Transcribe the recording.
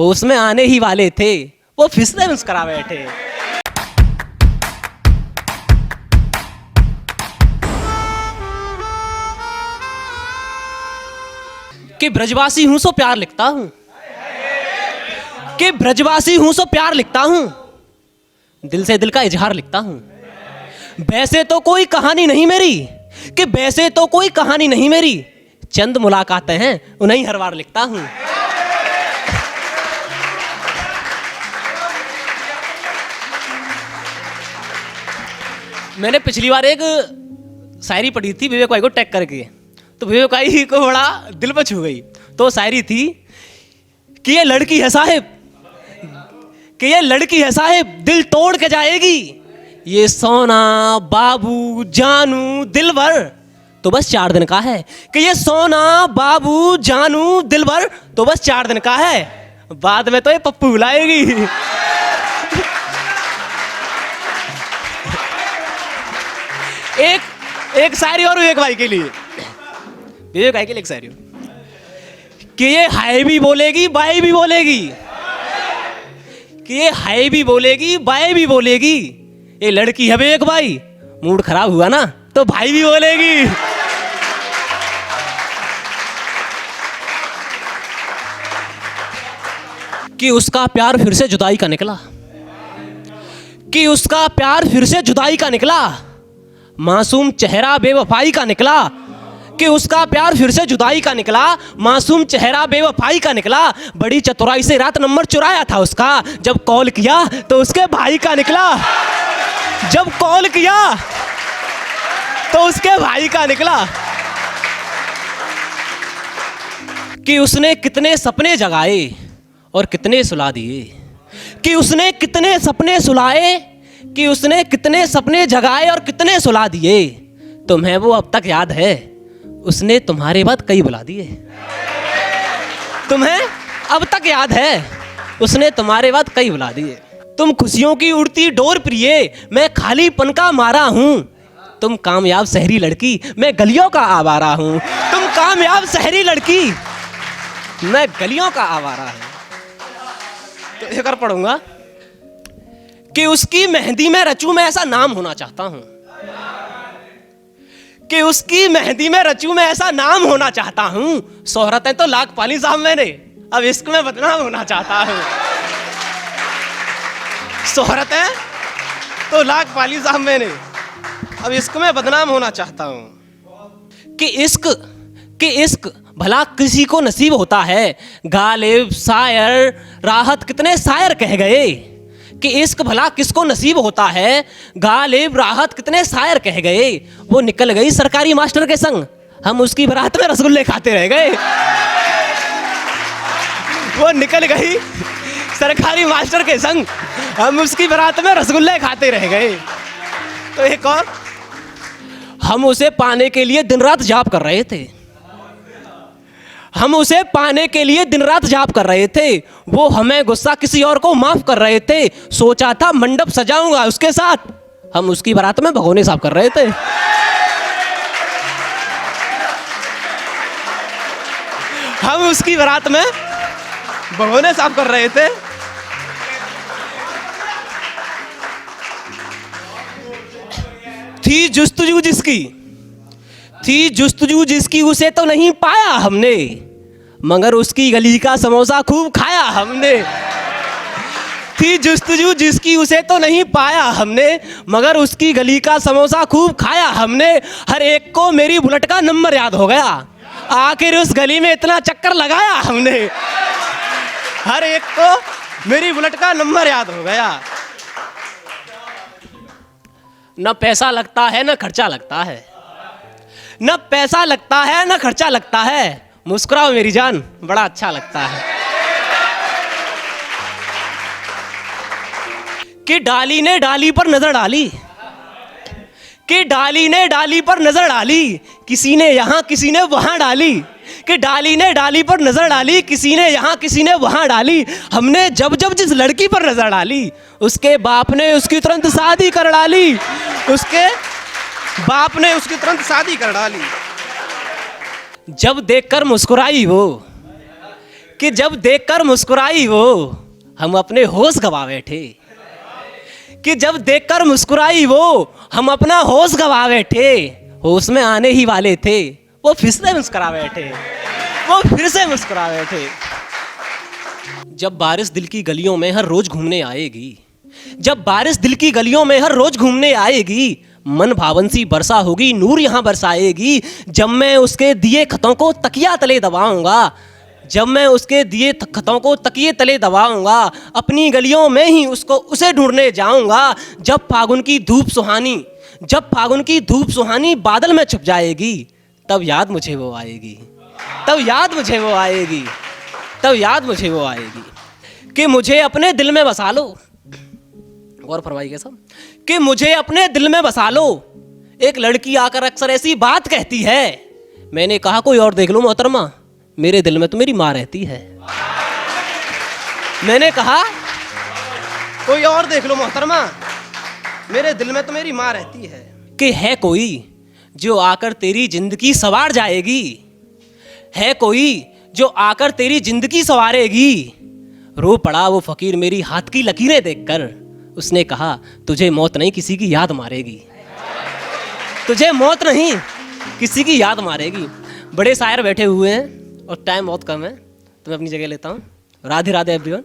होश में आने ही वाले थे, वो फिसले मुस्करा बैठे। कि ब्रजवासी हूं सो प्यार लिखता हूं, कि ब्रजवासी हूं सो प्यार लिखता हूं, दिल से दिल का इजहार लिखता हूं। वैसे तो कोई कहानी नहीं मेरी, कि वैसे तो कोई कहानी नहीं मेरी, चंद मुलाकातें हैं उन्हें हर बार लिखता हूं। मैंने पिछली बार एक शायरी पढ़ी थी विवेक भाई को टैग करके, तो विवेक भाई को बड़ा दिल पर छू गई। तो शायरी थी कि ये लड़की है साहिब, कि ये लड़की है साहिब, दिल तोड़ के जाएगी, ये सोना बाबू जानू दिलबर तो बस 4 दिन का है, कि ये सोना बाबू जानू दिलबर तो बस 4 दिन का है, बाद में तो ये पप्पू बुलाएगी। एक शायरी और विवेक भाई के लिए, विवेक भाई के लिए एक शायरी कि ये हाय भी बोलेगी बाय भी बोलेगी, कि ये हाय भी बोलेगी बाय भी बोलेगी, ये लड़की है विवेक भाई, मूड खराब हुआ ना तो भाई भी बोलेगी। कि उसका प्यार फिर से जुदाई का निकला, कि उसका प्यार फिर से जुदाई का निकला, मासूम चेहरा बेवफाई का निकला, कि उसका प्यार फिर से जुदाई का निकला, मासूम चेहरा बेवफाई का निकला, बड़ी चतुराई से रात नंबर चुराया था उसका, जब कॉल किया तो उसके भाई का निकला, जब कॉल किया तो उसके भाई का निकला। कि उसने कितने सपने जगाए और कितने सुला दिए, कि उसने कितने सपने सुलाए, कि उसने कितने सपने जगाए और कितने सुला दिए, तुम्हें वो अब तक याद है, उसने तुम्हारे बाद कई बुला दिए। तुम्हें अब तक याद है, उसने तुम्हारे बाद कई बुला दिए। तुम खुशियों की उड़ती डोर प्रिय, मैं खालीपन का मारा हूं, तुम कामयाब शहरी लड़की, मैं गलियों का आवारा हूं, तुम कामयाब शहरी लड़की, मैं गलियों का आवारा हूं। तो एक और पढ़ूंगा कि उसकी मेहंदी में रचूं मैं ऐसा नाम होना चाहता हूं, कि उसकी मेहंदी में रचूं मैं ऐसा नाम होना चाहता हूं, शोहरतें तो लाख पाली साहब मैंने, अब इश्क में बदनाम होना चाहता हूं। शोहरतें तो लाख पाली साहब मैंने, अब इश्क में बदनाम होना चाहता हूं। कि इश्क भला किसी को नसीब होता है, गालिब शायर राहत कितने शायर कह गए, कि इश्क भला किसको नसीब होता है, गालिब राहत कितने शायर कह गए, वो निकल गई सरकारी मास्टर के संग, हम उसकी बारात में रसगुल्ले खाते रह गए। वो निकल गई सरकारी मास्टर के संग, हम उसकी बारात में रसगुल्ले खाते रह गए। तो एक और, हम उसे पाने के लिए दिन रात जाप कर रहे थे, हम उसे पाने के लिए दिन रात जाप कर रहे थे, वो हमें गुस्सा किसी और को माफ कर रहे थे, सोचा था मंडप सजाऊंगा उसके साथ, हम उसकी बारात में भगोने साफ कर रहे थे। हम उसकी बारात में भगोने साफ कर रहे थे। थी जुस्तजू जिसकी उसे तो नहीं पाया हमने, मगर उसकी गली का समोसा खूब खाया हमने। थी जुस्तजू जिसकी उसे तो नहीं पाया हमने, मगर उसकी गली का समोसा खूब खाया हमने। हर एक को मेरी बुलेट का नंबर याद हो गया, आखिर उस गली में इतना चक्कर लगाया हमने। हर एक को मेरी बुलेट का नंबर याद हो गया। न पैसा लगता है न खर्चा लगता है, न पैसा लगता है न खर्चा लगता है, मुस्कुराओ मेरी जान बड़ा अच्छा लगता है। कि डाली ने डाली पर नजर डाली, कि डाली ने डाली पर नजर डाली, किसी ने यहाँ किसी ने वहां डाली, कि डाली ने डाली पर नजर डाली, किसी ने यहाँ किसी ने वहां डाली। हमने जब जब जिस लड़की पर नजर डाली, उसके बाप ने उसकी तुरंत शादी कर डाली, उसके बाप ने उसकी तुरंत शादी कर डाली। जब देखकर मुस्कुराई वो, कि जब देखकर मुस्कुराई वो हम अपने होश गवा बैठे, कि जब देखकर मुस्कुराई वो हम अपना होश गवा बैठे। होश में आने ही वाले थे वो फिर से मुस्कुरा बैठे, वो फिर से मुस्कुरा बैठे। जब बारिश दिल की गलियों में हर रोज घूमने आएगी, जब बारिश दिल की गलियों में हर रोज घूमने आएगी, मन भावन सी बरसा होगी, नूर यहाँ बरसाएगी। जब मैं उसके दिए खतों को तकिया तले दबाऊंगा, जब मैं उसके दिए खतों को तकिए तले दबाऊंगा, अपनी गलियों में ही उसे ढूंढने जाऊंगा। जब फागुन की धूप सुहानी, जब फागुन की धूप सुहानी बादल में छुप जाएगी, तब याद मुझे वो आएगी, तब याद मुझे वो आएगी, तब याद मुझे वो आएगी। कि मुझे अपने दिल में बसा लो, और फरमाइए सब, कि मुझे अपने दिल में बसा लो। एक लड़की आकर अक्सर ऐसी बात कहती है, मैंने कहा कोई और देख लो मोहतरमा, मेरे दिल में तो मेरी माँ रहती है। मैंने कहा कोई और देख लो मोहतरमा, मेरे दिल में तो मेरी माँ रहती है। कि है कोई जो आकर तेरी जिंदगी सवार जाएगी, है कोई जो आकर तेरी जिंदगी सवारेगी। रो पड़ा वो फकीर मेरी हाथ की लकीरें देखकर, उसने कहा तुझे मौत नहीं किसी की याद मारेगी, तुझे मौत नहीं किसी की याद मारेगी। बड़े शायर बैठे हुए हैं और टाइम बहुत कम है, तो मैं अपनी जगह लेता हूँ। राधे राधे एवरीवन।